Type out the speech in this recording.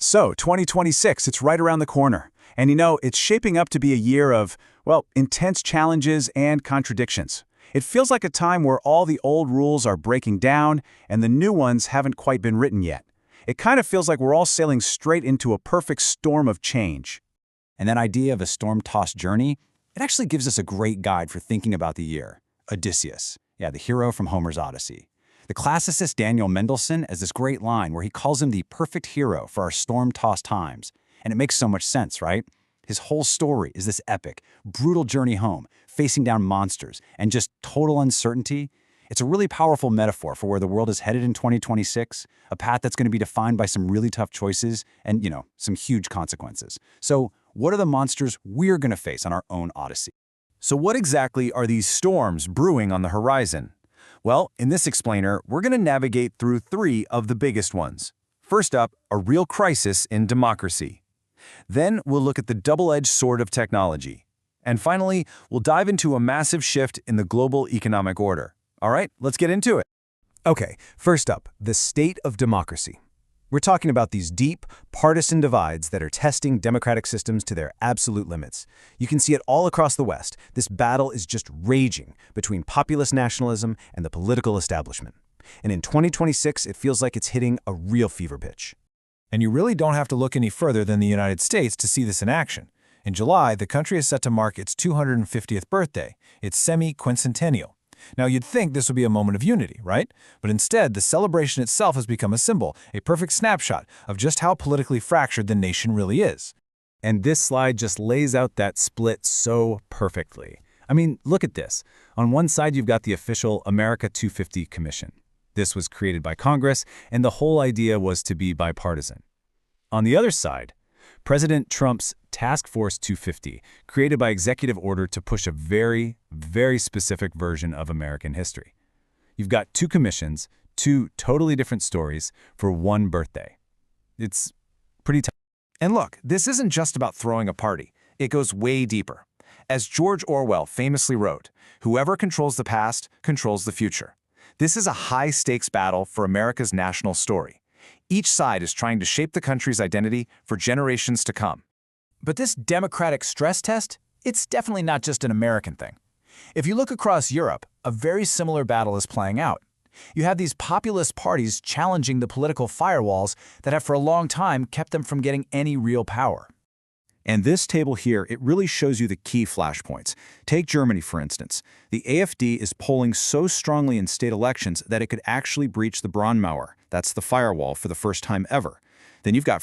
So, 2026, it's right around the corner. And it's shaping up to be a year of, well, intense challenges and contradictions. It feels like a time where all the old rules are breaking down and the new ones haven't quite been written yet. It kind of feels like we're all sailing straight into a perfect storm of change. And that idea of a storm-tossed journey, it actually gives us a great guide for thinking about the year. Odysseus, the hero from Homer's Odyssey. The classicist Daniel Mendelsohn has this great line where he calls him the perfect hero for our storm-tossed times. And it makes so much sense, right? His whole story is this epic, brutal journey home, facing down monsters, and just total uncertainty. It's a really powerful metaphor for where the world is headed in 2026, a path that's going to be defined by some really tough choices and, some huge consequences. So, what are the monsters we're going to face on our own Odyssey? So what exactly are these storms brewing on the horizon? Well, in this explainer, we're going to navigate through three of the biggest ones. First up, a real crisis in democracy. Then we'll look at the double-edged sword of technology. And finally, we'll dive into a massive shift in the global economic order. All right, let's get into it. Okay, first up, the state of democracy. We're talking about these deep, partisan divides that are testing democratic systems to their absolute limits. You can see it all across the West. This battle is just raging between populist nationalism and the political establishment. And in 2026, it feels like it's hitting a real fever pitch. And you really don't have to look any further than the United States to see this in action. In July, the country is set to mark its 250th birthday, its semi-quincentennial. Now, you'd think this would be a moment of unity, right? But instead, the celebration itself has become a symbol, a perfect snapshot of just how politically fractured the nation really is. And this slide just lays out that split so perfectly. I mean, look at this. On one side, you've got the official America 250 Commission. This was created by Congress, and the whole idea was to be bipartisan. On the other side, President Trump's Task Force 250, created by executive order to push a very, very specific version of American history. You've got two commissions, two totally different stories for one birthday. It's pretty tough. And look, this isn't just about throwing a party. It goes way deeper. As George Orwell famously wrote, "Whoever controls the past controls the future." This is a high-stakes battle for America's national story. Each side is trying to shape the country's identity for generations to come. But this democratic stress test, it's definitely not just an American thing. If you look across Europe, a very similar battle is playing out. You have these populist parties challenging the political firewalls that have for a long time kept them from getting any real power. And this table here, it really shows you the key flashpoints. Take Germany, for instance. The AfD is polling so strongly in state elections that it could actually breach the Braunmauer, that's the firewall, for the first time ever. Then you've got